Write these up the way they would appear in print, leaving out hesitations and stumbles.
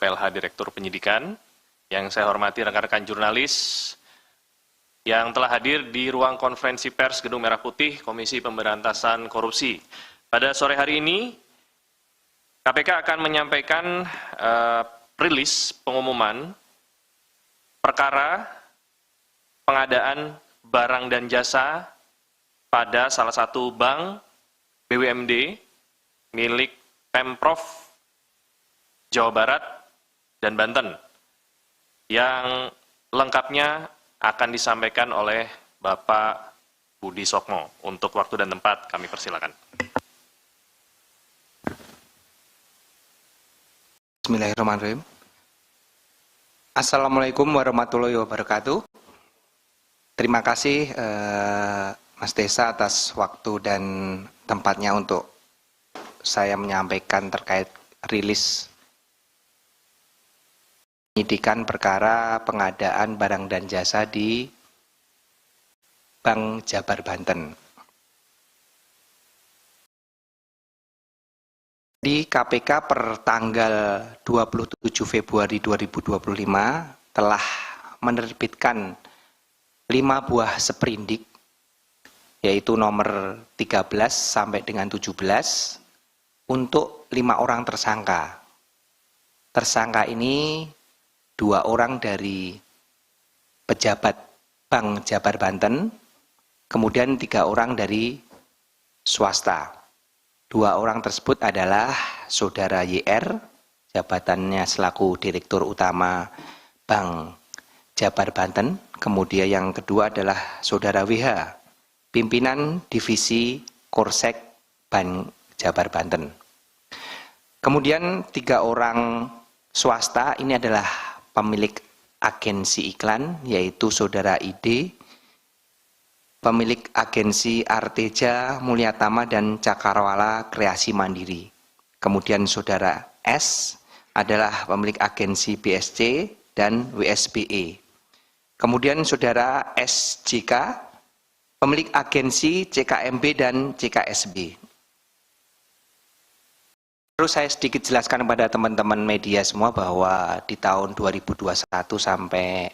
PLH Direktur Penyidikan, yang saya hormati rekan-rekan jurnalis yang telah hadir di ruang konferensi pers Gedung Merah Putih Komisi Pemberantasan Korupsi. Pada sore hari ini, KPK akan menyampaikan rilis pengumuman perkara pengadaan barang dan jasa pada salah satu bank BUMD milik Pemprov Jawa Barat dan Banten, yang lengkapnya akan disampaikan oleh Bapak Budi Sokmo. Untuk waktu dan tempat kami persilakan. Bismillahirrahmanirrahim. Assalamualaikum warahmatullahi wabarakatuh. Terima kasih Mas Desa atas waktu dan tempatnya untuk saya menyampaikan terkait rilis penyidikan perkara pengadaan barang dan jasa di Bank Jabar Banten. Di KPK per tanggal 27 Februari 2025 telah menerbitkan 5 buah seprindik, yaitu nomor 13 sampai dengan 17 untuk 5 orang tersangka. Tersangka ini 2 orang dari pejabat Bank Jabar Banten, kemudian 3 orang dari swasta. 2 orang tersebut adalah Saudara YR, jabatannya selaku Direktur Utama Bank Jabar Banten, kemudian yang kedua adalah Saudara WH, pimpinan Divisi Korsek Bank Jabar Banten. Kemudian 3 orang swasta ini adalah pemilik agensi iklan, yaitu Saudara ID, pemilik agensi Arteja, Mulyatama, dan Cakrawala Kreasi Mandiri. Kemudian Saudara S adalah pemilik agensi BSC dan WSBE. Kemudian Saudara SJK, pemilik agensi CKMB dan CKSB. Terus saya sedikit jelaskan kepada teman-teman media semua bahwa di tahun 2021 sampai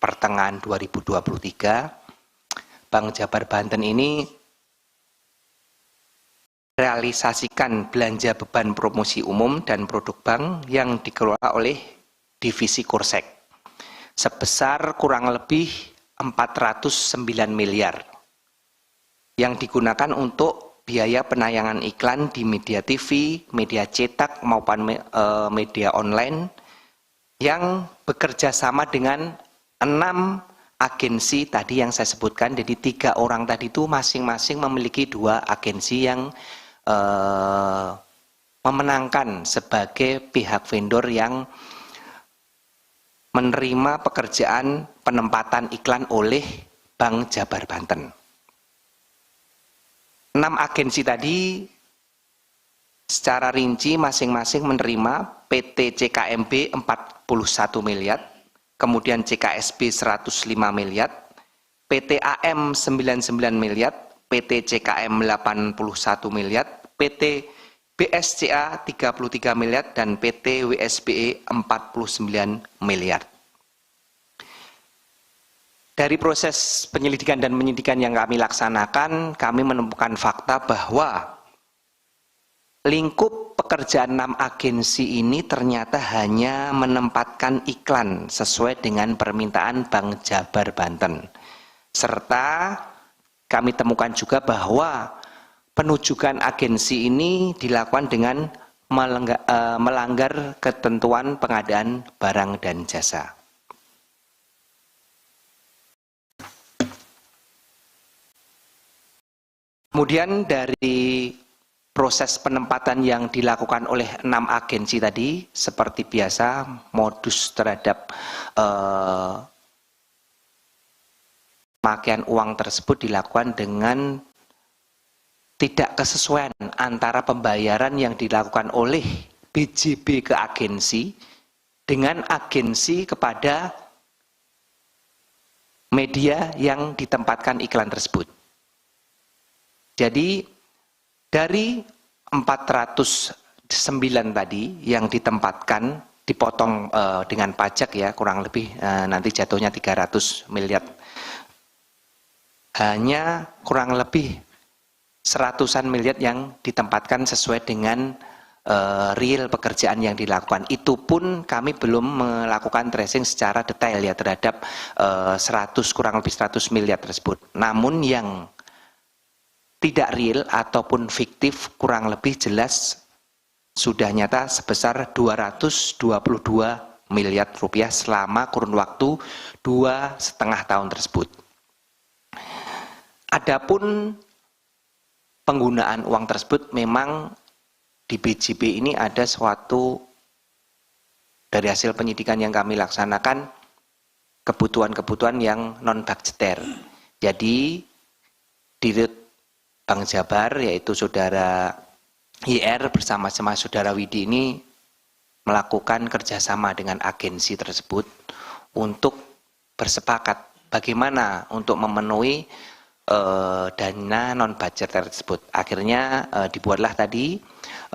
pertengahan 2023, Bank Jabar Banten ini realisasikan belanja beban promosi umum dan produk bank yang dikelola oleh Divisi Korsek sebesar kurang lebih 409 miliar yang digunakan untuk biaya penayangan iklan di media TV, media cetak maupun media online yang bekerja sama dengan 6 agensi tadi yang saya sebutkan. Jadi 3 orang tadi itu masing-masing memiliki 2 agensi yang memenangkan sebagai pihak vendor yang menerima pekerjaan penempatan iklan oleh Bank Jabar Banten. 6 agensi tadi secara rinci masing-masing menerima PT CKMB 41 miliar, kemudian CKSB 105 miliar, PT AM 99 miliar, PT CKM 81 miliar, PT BSCA 33 miliar, dan PT WSBE 49 miliar. Dari proses penyelidikan dan penyidikan yang kami laksanakan, kami menemukan fakta bahwa lingkup pekerjaan 6 agensi ini ternyata hanya menempatkan iklan sesuai dengan permintaan Bank Jabar Banten. Serta kami temukan juga bahwa penujukan agensi ini dilakukan dengan melanggar ketentuan pengadaan barang dan jasa. Kemudian dari proses penempatan yang dilakukan oleh 6 agensi tadi, seperti biasa modus terhadap pemakaian uang tersebut dilakukan dengan tidak kesesuaian antara pembayaran yang dilakukan oleh BJB ke agensi dengan agensi kepada media yang ditempatkan iklan tersebut. Jadi dari 409 tadi yang ditempatkan dipotong dengan pajak ya, kurang lebih nanti jatuhnya 300 miliar. Hanya kurang lebih seratusan miliar yang ditempatkan sesuai dengan real pekerjaan yang dilakukan. Itu pun kami belum melakukan tracing secara detail ya terhadap kurang lebih 100 miliar tersebut. Namun yang tidak real ataupun fiktif kurang lebih jelas sudah nyata sebesar 222 miliar rupiah selama kurun waktu 2,5 tahun tersebut. Adapun penggunaan uang tersebut memang di BJB ini ada suatu dari hasil penyidikan yang kami laksanakan kebutuhan-kebutuhan yang non-budgeter. Jadi Dirut Bank Jabar yaitu Saudara IR bersama-sama Saudara Widi ini melakukan kerjasama dengan agensi tersebut untuk bersepakat bagaimana untuk memenuhi dana non-budgeter tersebut. Akhirnya dibuatlah tadi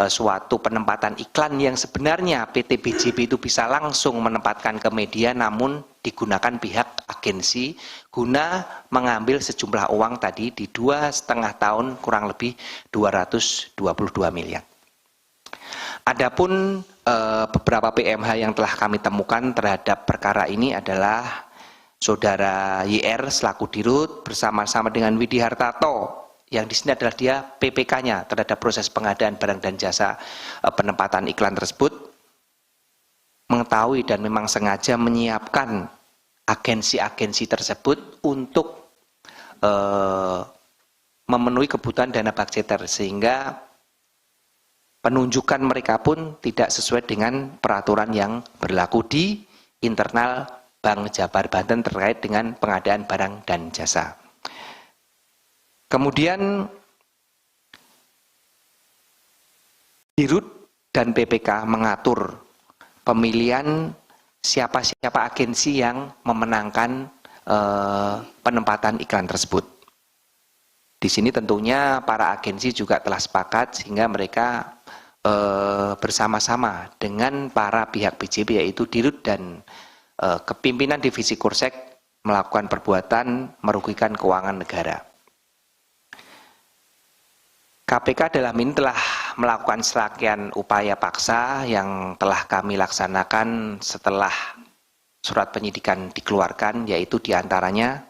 suatu penempatan iklan yang sebenarnya PT BJB itu bisa langsung menempatkan ke media, namun digunakan pihak agensi guna mengambil sejumlah uang tadi di 2,5 tahun kurang lebih 222 miliar. Adapun beberapa PMH yang telah kami temukan terhadap perkara ini adalah Saudara YR selaku Dirut bersama-sama dengan Widi Hartarto yang di sini adalah dia PPK-nya terhadap proses pengadaan barang dan jasa penempatan iklan tersebut, mengetahui dan memang sengaja menyiapkan agensi-agensi tersebut untuk memenuhi kebutuhan dana budgeter sehingga penunjukan mereka pun tidak sesuai dengan peraturan yang berlaku di internal Bank Jabar Banten terkait dengan pengadaan barang dan jasa. Kemudian Dirut dan PPK mengatur pemilihan siapa-siapa agensi yang memenangkan penempatan iklan tersebut. Di sini tentunya para agensi juga telah sepakat sehingga mereka bersama-sama dengan para pihak BJB yaitu Dirut dan kepimpinan divisi Kursek melakukan perbuatan merugikan keuangan negara. KPK dalam ini telah melakukan serangkaian upaya paksa yang telah kami laksanakan setelah surat penyidikan dikeluarkan, yaitu diantaranya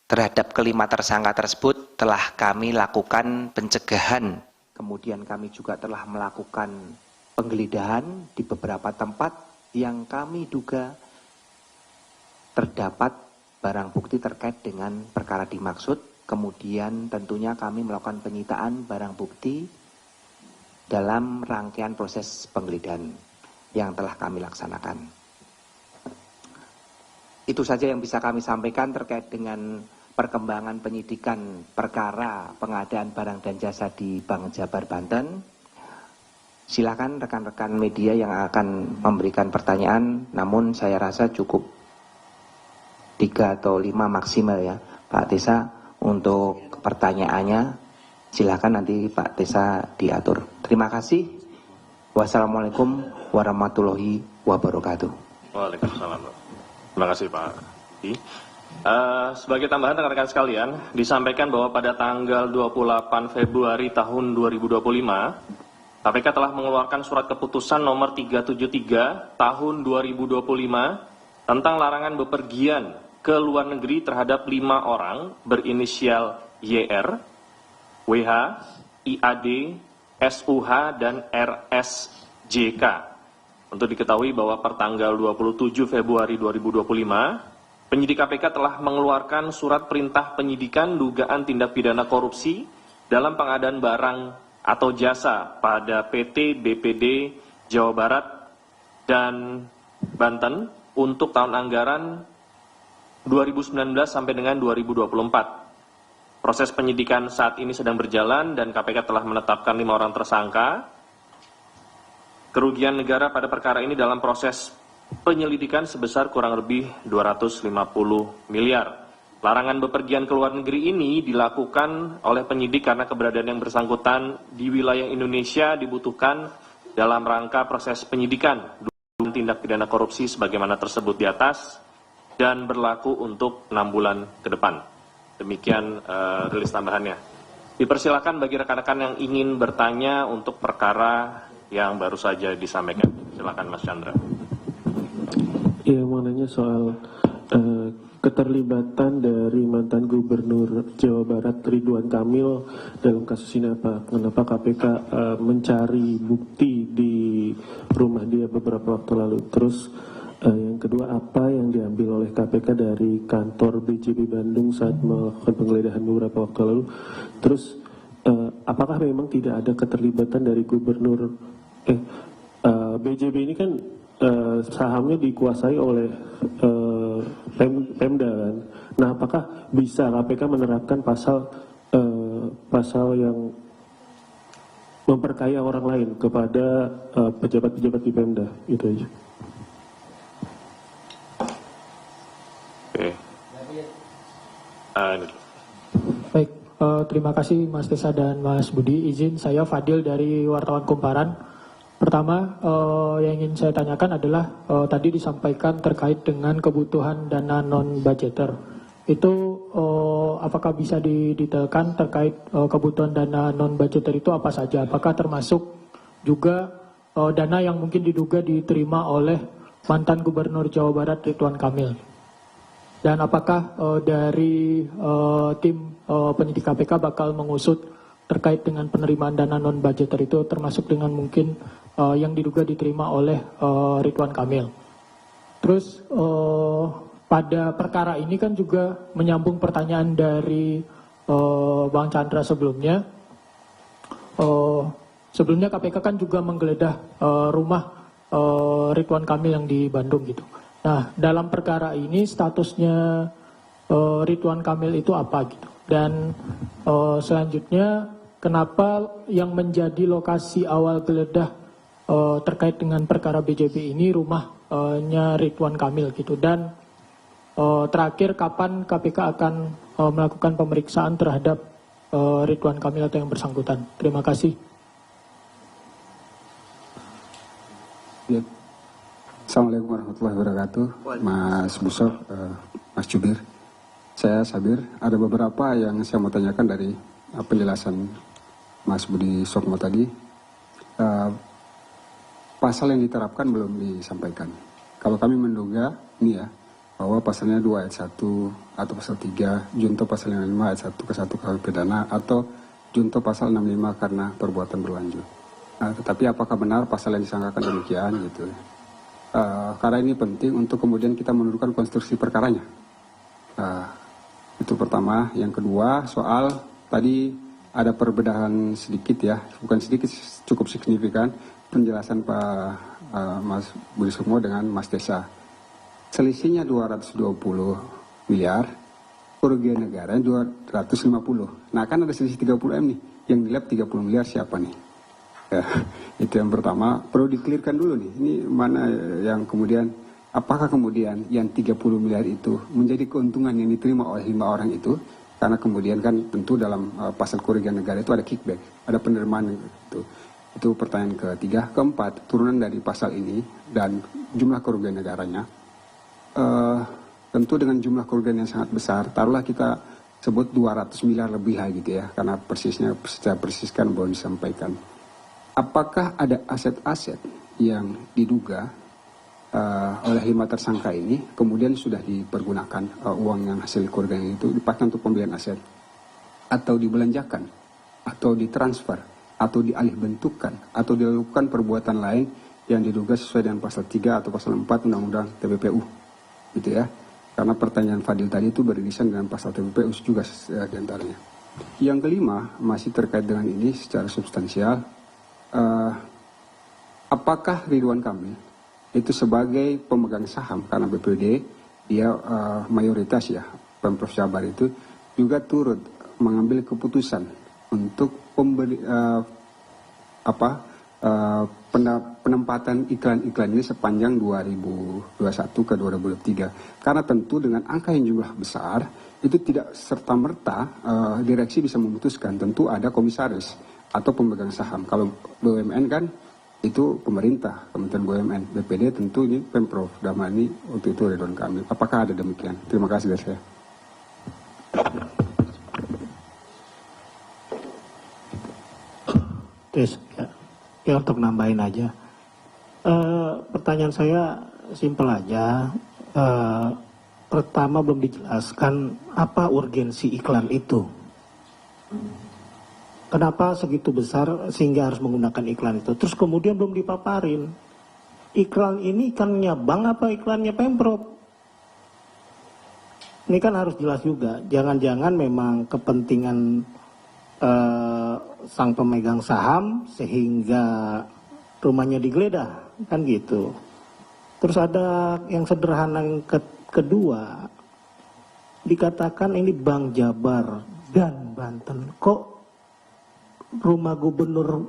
terhadap kelima tersangka tersebut telah kami lakukan pencegahan, kemudian kami juga telah melakukan penggeledahan di beberapa tempat yang kami duga terdapat barang bukti terkait dengan perkara dimaksud. Kemudian tentunya kami melakukan penyitaan barang bukti dalam rangkaian proses penggeledahan yang telah kami laksanakan. Itu saja yang bisa kami sampaikan terkait dengan perkembangan penyidikan perkara pengadaan barang dan jasa di Bank Jabar Banten. Silakan rekan-rekan media yang akan memberikan pertanyaan, namun saya rasa cukup 3 atau 5 maksimal ya Pak Tesa untuk pertanyaannya. Silakan nanti Pak Tesa diatur. Terima kasih. Wassalamualaikum warahmatullahi wabarakatuh. Waalaikumsalam. Terima kasih Pak. Sebagai tambahan rekan-rekan sekalian, disampaikan bahwa pada tanggal 28 Februari tahun 2025 KPK telah mengeluarkan surat keputusan nomor 373 tahun 2025 tentang larangan bepergian ke luar negeri terhadap 5 orang berinisial YR, WH, IAD, SUH, dan RSJK. Untuk diketahui bahwa per tanggal 27 Februari 2025, penyidik KPK telah mengeluarkan surat perintah penyidikan dugaan tindak pidana korupsi dalam pengadaan barang atau jasa pada PT BPD Jawa Barat dan Banten untuk tahun anggaran 2019 sampai dengan 2024. Proses penyidikan saat ini sedang berjalan dan KPK telah menetapkan 5 orang tersangka. Kerugian negara pada perkara ini dalam proses penyelidikan sebesar kurang lebih 250 miliar. Larangan bepergian ke luar negeri ini dilakukan oleh penyidik karena keberadaan yang bersangkutan di wilayah Indonesia dibutuhkan dalam rangka proses penyidikan. tindak pidana korupsi sebagaimana tersebut di atas dan berlaku untuk 6 bulan ke depan. Demikian rilis tambahannya. Dipersilakan bagi rekan-rekan yang ingin bertanya untuk perkara yang baru saja disampaikan. Silakan Mas Chandra. Ya, mau nanya soal keterlibatan dari mantan Gubernur Jawa Barat Ridwan Kamil dalam kasus ini apa? Kenapa KPK mencari bukti di rumah dia beberapa waktu lalu? Terus yang kedua, apa yang diambil oleh KPK dari kantor BJB Bandung saat melakukan penggeledahan beberapa waktu lalu? Terus apakah memang tidak ada keterlibatan dari Gubernur BJB ini kan sahamnya dikuasai oleh Pemda kan? Nah, apakah bisa KPK menerapkan pasal yang memperkaya orang lain kepada pejabat-pejabat di Pemda? Itu aja. Oke. Baik, terima kasih Mas Tesa dan Mas Budi. Izin saya Fadil dari Wartawan Kumparan. Pertama, yang ingin saya tanyakan adalah tadi disampaikan terkait dengan kebutuhan dana non-budgeter. Itu apakah bisa didetailkan terkait kebutuhan dana non-budgeter itu apa saja? Apakah termasuk juga dana yang mungkin diduga diterima oleh mantan Gubernur Jawa Barat Ridwan Kamil? Dan apakah dari tim penyidik KPK bakal mengusut terkait dengan penerimaan dana non-budgeter itu termasuk dengan mungkin yang diduga diterima oleh Ridwan Kamil. Terus pada perkara ini kan juga menyambung pertanyaan dari Bang Chandra sebelumnya. Sebelumnya KPK kan juga menggeledah rumah Ridwan Kamil yang di Bandung gitu. Nah, dalam perkara ini statusnya Ridwan Kamil itu apa gitu. Dan selanjutnya kenapa yang menjadi lokasi awal geledah terkait dengan perkara BJB ini rumahnya Ridwan Kamil gitu. Dan terakhir kapan KPK akan melakukan pemeriksaan terhadap Ridwan Kamil atau yang bersangkutan. Terima kasih. Ya. Assalamualaikum warahmatullahi wabarakatuh, Mas Busok, Mas Jubir. Saya Sabir, ada beberapa yang saya mau tanyakan dari penjelasan Mas Budi Sukmo tadi. Pasal yang diterapkan belum disampaikan. Kalau kami menduga, ini ya, bahwa pasalnya 2 ayat 1 atau pasal 3, junto pasal 65 ayat 1 ke 1 KUH pidana, atau junto pasal 65 karena perbuatan berlanjut. Nah, tetapi apakah benar pasal yang disangkakan demikian gitu? Karena ini penting untuk kemudian kita menentukan konstruksi perkaranya. Itu pertama. Yang kedua, soal tadi ada perbedaan sedikit ya, bukan sedikit, cukup signifikan penjelasan Pak Mas Budi Sukmo dengan Mas Tesa. Selisihnya 220 miliar, kerugian negara 250. Nah, kan ada selisih 30 M nih, yang dilap 30 miliar siapa nih? Ya, itu yang pertama, perlu di-clearkan dulu nih, ini mana yang kemudian, apakah kemudian yang 30 miliar itu menjadi keuntungan yang diterima oleh 5 orang itu, karena kemudian kan tentu dalam pasal kerugian negara itu ada kickback, ada penerimaan itu pertanyaan ketiga. Keempat, turunan dari pasal ini dan jumlah kerugian negaranya, tentu dengan jumlah kerugian yang sangat besar, taruhlah kita sebut 200 miliar lebih lah gitu ya, karena persisnya secara persis kan belum disampaikan. Apakah ada aset-aset yang diduga oleh 5 tersangka ini kemudian sudah dipergunakan uang yang hasil kerugian itu dipakai untuk pembelian aset, atau dibelanjakan, atau ditransfer, atau dialih bentukkan, atau dilakukan perbuatan lain yang diduga sesuai dengan pasal 3 atau pasal 4 Undang-Undang TPPU gitu ya. Karena pertanyaan Fadil tadi itu beririsan dengan pasal TPPU juga diantaranya. Yang kelima, masih terkait dengan ini secara substansial, apakah Ridwan Kamil itu sebagai pemegang saham, karena BPD dia mayoritas ya, Pemprov Jabar itu juga turut mengambil keputusan untuk penempatan iklan-iklan ini sepanjang 2021 ke 2023. Karena tentu dengan angka yang jumlah besar itu tidak serta-merta direksi bisa memutuskan, tentu ada komisaris atau pemegang saham. Kalau BUMN kan itu pemerintah, Kementerian BUMN, BPD tentu ini Pemprov, dalam hal ini untuk itu Ridwan Kamil. Apakah ada demikian? Terima kasih dari saya. Tes, ya untuk nambahin aja. Pertanyaan saya simpel aja. Pertama belum dijelaskan apa urgensi iklan itu. Kenapa segitu besar sehingga harus menggunakan iklan itu? Terus kemudian belum dipaparin. Iklan ini iklannya bank apa iklannya Pemprov? Ini kan harus jelas juga. Jangan-jangan memang kepentingan sang pemegang saham sehingga rumahnya digeledah, kan gitu. Terus ada yang sederhana yang kedua, dikatakan ini Bank Jabar dan Banten. Kok rumah gubernur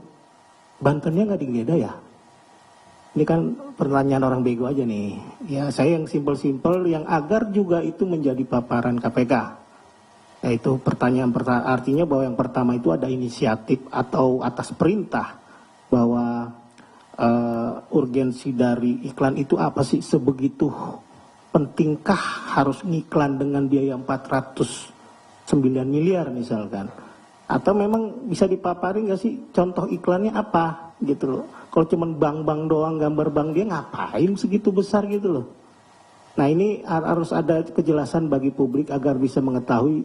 Bantennya nggak digeledah ya? Ini kan pertanyaan orang bego aja nih. Ya saya yang simpel-simpel yang agar juga itu menjadi paparan KPK. Yaitu pertanyaan artinya bahwa yang pertama itu ada inisiatif atau atas perintah bahwa urgensi dari iklan itu apa sih, sebegitu pentingkah harus ngiklan dengan biaya 409 miliar misalkan, atau memang bisa dipaparin nggak sih contoh iklannya apa gitu loh. Kalau cuma bank-bank doang, gambar bank, dia ngapain segitu besar gitu loh. Nah ini harus ada kejelasan bagi publik agar bisa mengetahui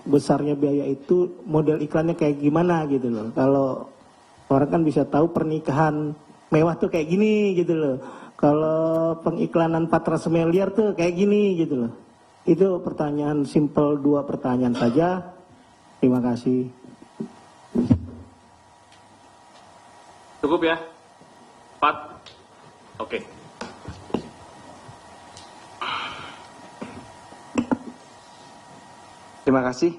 besarnya biaya itu, model iklannya kayak gimana gitu loh. Kalau orang kan bisa tahu pernikahan mewah tuh kayak gini gitu loh. Kalau pengiklanan 400 miliar tuh kayak gini gitu loh. Itu pertanyaan simpel, 2 pertanyaan saja. Terima kasih. Cukup ya? 4? Oke. Terima kasih.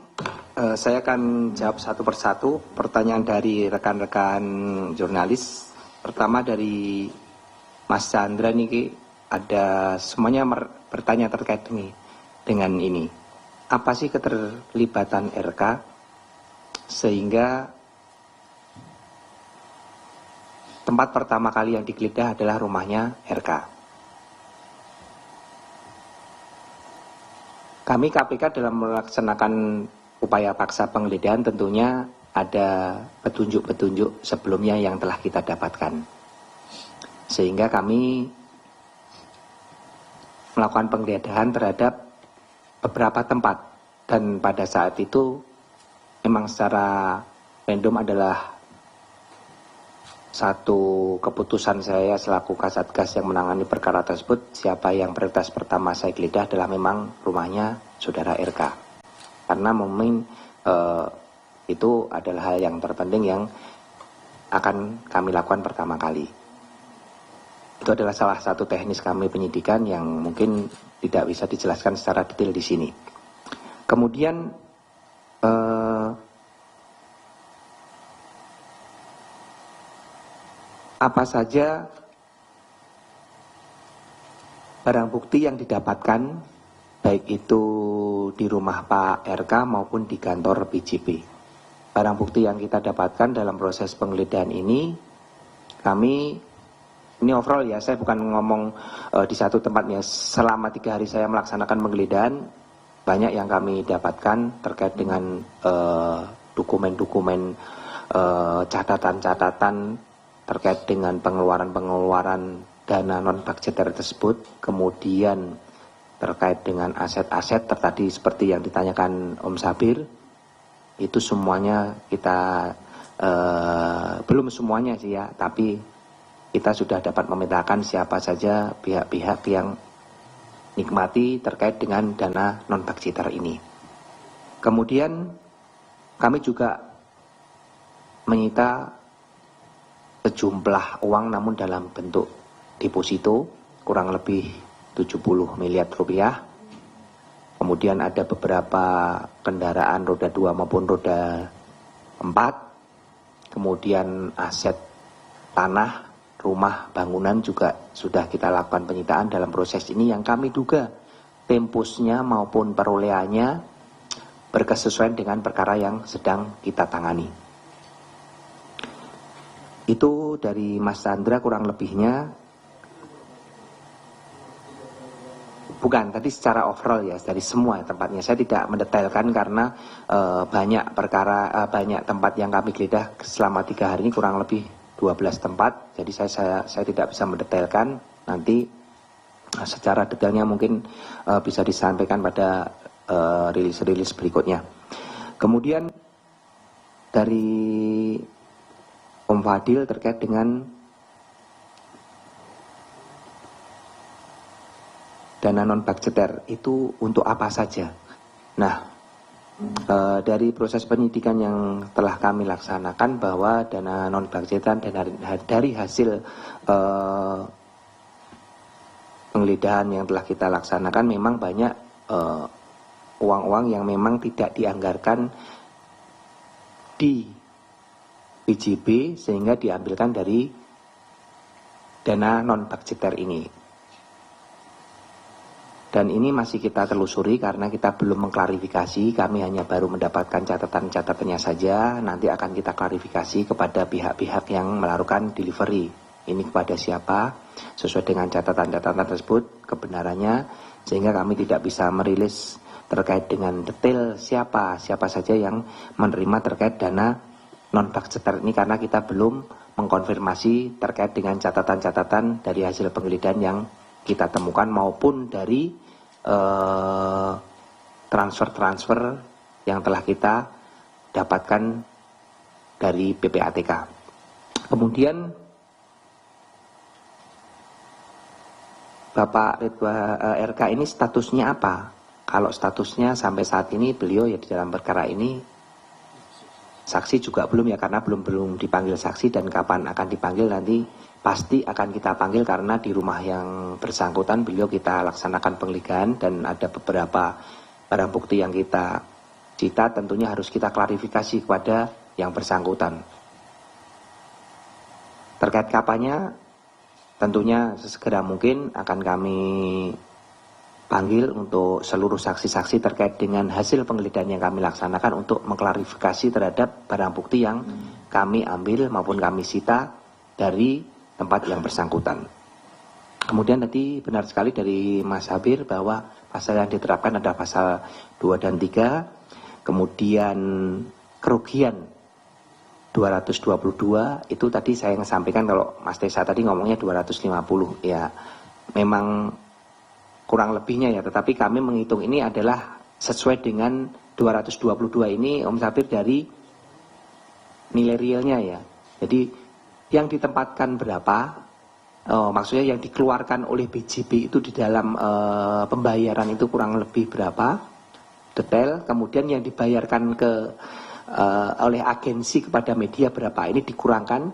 Saya akan jawab satu persatu pertanyaan dari rekan-rekan jurnalis. Pertama dari Mas Chandra nih, ada semuanya bertanya terkait dengan ini. Apa sih keterlibatan RK sehingga tempat pertama kali yang digeledah adalah rumahnya RK. Kami KPK dalam melaksanakan upaya paksa penggeledahan tentunya ada petunjuk-petunjuk sebelumnya yang telah kita dapatkan. Sehingga kami melakukan penggeledahan terhadap beberapa tempat. Dan pada saat itu memang secara random adalah satu keputusan saya selaku Kasatgas yang menangani perkara tersebut. Siapa yang prioritas pertama saya geledah adalah memang rumahnya saudara RK. Karena memang itu adalah hal yang terpenting yang akan kami lakukan pertama kali. Itu adalah salah satu teknis kami penyidikan yang mungkin tidak bisa dijelaskan secara detail di sini. Kemudian apa saja barang bukti yang didapatkan baik itu di rumah Pak RK maupun di kantor BJP. Barang bukti yang kita dapatkan dalam proses penggeledahan ini, ini overall ya, saya bukan ngomong di satu tempatnya. Selama 3 hari saya melaksanakan penggeledahan, banyak yang kami dapatkan terkait dengan dokumen-dokumen, catatan-catatan terkait dengan pengeluaran dana non-budgeter tersebut, kemudian terkait dengan aset-aset tadi seperti yang ditanyakan Om Sabir, itu semuanya kita, belum semuanya sih ya, tapi kita sudah dapat memetakan siapa saja pihak-pihak yang nikmati terkait dengan dana non-budgeter ini. Kemudian kami juga menyita sejumlah uang namun dalam bentuk deposito kurang lebih 70 miliar rupiah. Kemudian ada beberapa kendaraan roda 2 maupun roda 4. Kemudian aset tanah, rumah, bangunan juga sudah kita lakukan penyitaan dalam proses ini yang kami duga tempusnya maupun perolehannya berkesesuaian dengan perkara yang sedang kita tangani. Itu dari Mas Chandra kurang lebihnya. Bukan, tadi secara overall ya, dari semua tempatnya. Saya tidak mendetailkan karena banyak perkara, banyak tempat yang kami geledah selama 3 hari ini, kurang lebih 12 tempat. Jadi saya tidak bisa mendetailkan. Nanti secara detailnya mungkin bisa disampaikan pada rilis-rilis berikutnya. Kemudian dari Om Fadil terkait dengan dana non budgeter itu untuk apa saja. Nah, dari proses penyidikan yang telah kami laksanakan bahwa dana non budgeter dan dari hasil penggeledahan yang telah kita laksanakan memang banyak uang-uang yang memang tidak dianggarkan di PJB sehingga diambilkan dari dana non budgeter ini. Dan ini masih kita telusuri karena kita belum mengklarifikasi, kami hanya baru mendapatkan catatan-catatannya saja. Nanti akan kita klarifikasi kepada pihak-pihak yang melakukan delivery. Ini kepada siapa, sesuai dengan catatan-catatan tersebut, kebenarannya, sehingga kami tidak bisa merilis terkait dengan detail siapa saja yang menerima terkait dana non-budgeter ini, karena kita belum mengkonfirmasi terkait dengan catatan-catatan dari hasil penggeledahan yang kita temukan maupun dari transfer-transfer yang telah kita dapatkan dari PPATK. Kemudian Bapak Ridwan RK ini statusnya apa? Kalau statusnya sampai saat ini beliau ya di dalam perkara ini, saksi juga belum ya, karena belum dipanggil saksi, dan kapan akan dipanggil nanti pasti akan kita panggil karena di rumah yang bersangkutan beliau kita laksanakan penggeledahan dan ada beberapa barang bukti yang kita cita, tentunya harus kita klarifikasi kepada yang bersangkutan. Terkait kapannya, tentunya sesegera mungkin akan kami panggil untuk seluruh saksi-saksi terkait dengan hasil penggeledahan yang kami laksanakan untuk mengklarifikasi terhadap barang bukti yang kami ambil maupun kami sita dari tempat yang bersangkutan. Kemudian tadi benar sekali dari Mas Habir bahwa pasal yang diterapkan adalah pasal 2 dan 3. Kemudian kerugian 222 itu tadi saya yang sampaikan, kalau Mas Tesa tadi ngomongnya 250 ya memang kurang lebihnya ya, tetapi kami menghitung ini adalah sesuai dengan 222 ini Om Sabir dari nilai realnya ya. Jadi yang ditempatkan berapa, maksudnya yang dikeluarkan oleh BJB itu di dalam pembayaran itu kurang lebih berapa detail, kemudian yang dibayarkan oleh agensi kepada media berapa, ini dikurangkan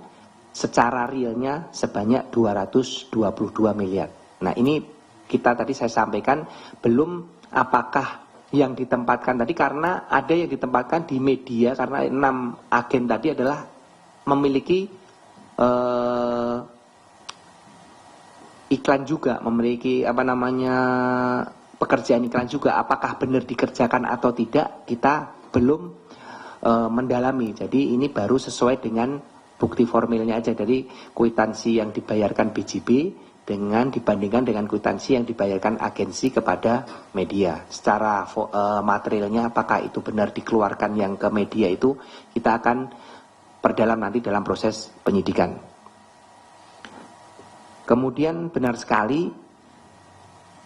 secara realnya sebanyak 222 miliar. Nah ini kita tadi saya sampaikan belum apakah yang ditempatkan tadi, karena ada yang ditempatkan di media karena 6 agen tadi adalah memiliki iklan juga, memiliki pekerjaan iklan juga. Apakah benar dikerjakan atau tidak kita belum mendalami. Jadi ini baru sesuai dengan bukti formilnya aja, dari kwitansi yang dibayarkan BJB dibandingkan dengan kwitansi yang dibayarkan agensi kepada media. Secara materialnya apakah itu benar dikeluarkan yang ke media, itu kita akan perdalam nanti dalam proses penyidikan. Kemudian benar sekali,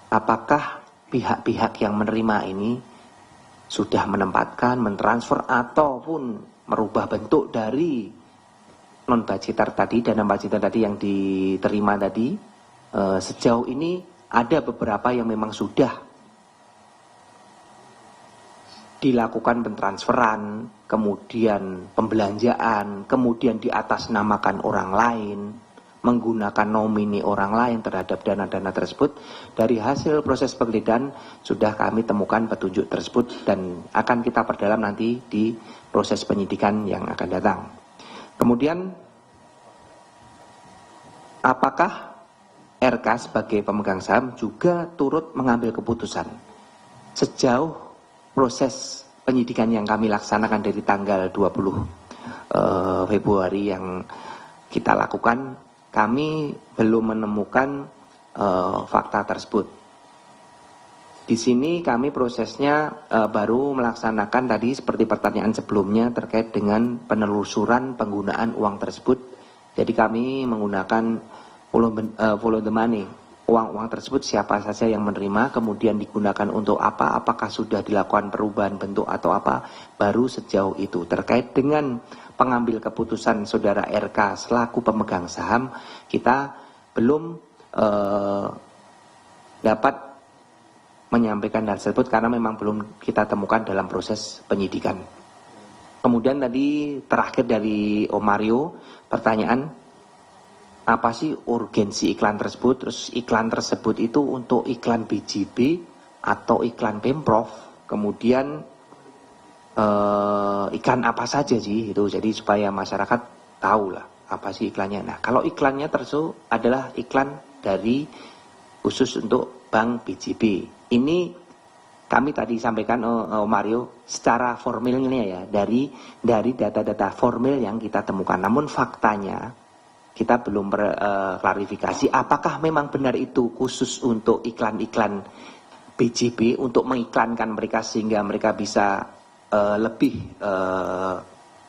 apakah pihak-pihak yang menerima ini sudah menempatkan, mentransfer ataupun merubah bentuk dari non budgeter tadi, dana budgeter tadi yang diterima tadi. Sejauh ini ada beberapa yang memang sudah dilakukan pentransferan, kemudian pembelanjaan, kemudian diatasnamakan orang lain, menggunakan nomini orang lain terhadap dana-dana tersebut. Dari hasil proses penggeledahan sudah kami temukan petunjuk tersebut dan akan kita perdalam nanti di proses penyidikan yang akan datang. Kemudian, apakah RK sebagai pemegang saham juga turut mengambil keputusan? Sejauh proses penyidikan yang kami laksanakan dari tanggal 20 Februari yang kita lakukan, kami belum menemukan fakta tersebut. Di sini kami prosesnya baru melaksanakan tadi seperti pertanyaan sebelumnya terkait dengan penelusuran penggunaan uang tersebut. Jadi kami menggunakan follow the money. Uang-uang tersebut siapa saja yang menerima, kemudian digunakan untuk apa, apakah sudah dilakukan perubahan bentuk atau apa, baru sejauh itu. Terkait dengan pengambil keputusan saudara RK selaku pemegang saham, kita belum dapat menyampaikan hal tersebut karena memang belum kita temukan dalam proses penyidikan. Kemudian tadi terakhir dari Om Mario, pertanyaan, apa sih urgensi iklan tersebut? Terus iklan tersebut itu untuk iklan BJB atau iklan Pemprov? Kemudian iklan apa saja sih itu? Jadi supaya masyarakat tahu lah apa sih iklannya. Nah, kalau iklannya tersebut adalah iklan dari khusus untuk Bank BJB. Ini kami tadi sampaikan Mario secara formilnya ya dari data-data formil yang kita temukan. Namun faktanya kita belum klarifikasi apakah memang benar itu khusus untuk iklan-iklan BJB untuk mengiklankan mereka sehingga mereka bisa lebih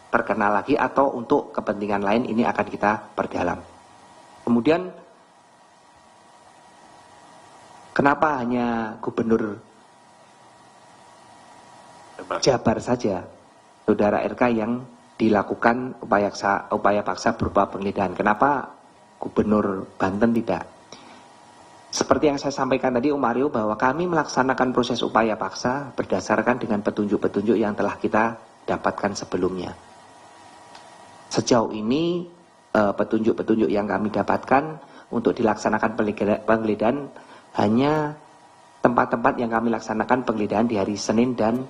terkenal lagi atau untuk kepentingan lain, ini akan kita perdalam. Kemudian kenapa hanya Gubernur Jabar saja, saudara RK, yang dilakukan upaya paksa berupa penggeledahan? Kenapa Gubernur Banten tidak? Seperti yang saya sampaikan tadi Om Mario, bahwa kami melaksanakan proses upaya paksa berdasarkan dengan petunjuk-petunjuk yang telah kita dapatkan sebelumnya. Sejauh ini petunjuk-petunjuk yang kami dapatkan untuk dilaksanakan penggeledahan hanya tempat-tempat yang kami laksanakan penggeledahan di hari Senin dan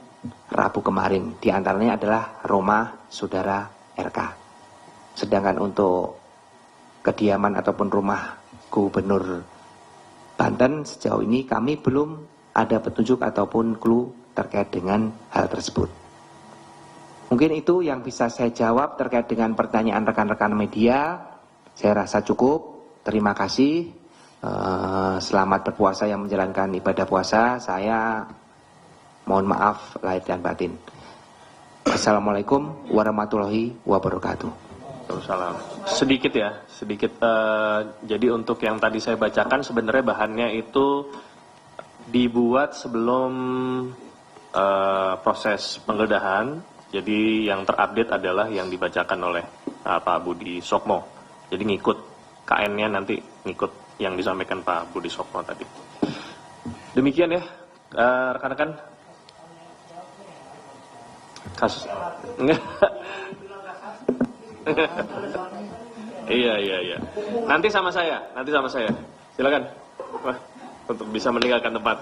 Rabu kemarin. Di antaranya adalah rumah saudara RK. Sedangkan untuk kediaman ataupun rumah Gubernur Banten sejauh ini kami belum ada petunjuk ataupun clue terkait dengan hal tersebut. Mungkin itu yang bisa saya jawab terkait dengan pertanyaan rekan-rekan media. Saya rasa cukup. Terima kasih. Selamat berpuasa yang menjalankan ibadah puasa. Saya mohon maaf lahir dan batin. Assalamualaikum warahmatullahi wabarakatuh. Waalaikumsalam. Sedikit ya, sedikit. Jadi untuk yang tadi saya bacakan sebenarnya bahannya itu dibuat sebelum proses penggeledahan. Jadi yang terupdate adalah yang dibacakan oleh Pak Budi Sokmo. Jadi ngikut KN-nya nanti ngikut yang disampaikan Pak Budi Sokmo tadi. Demikian ya, rekan-rekan. Kasus. Iya. Nanti sama saya. Silakan. Wah, untuk bisa meninggalkan tempat.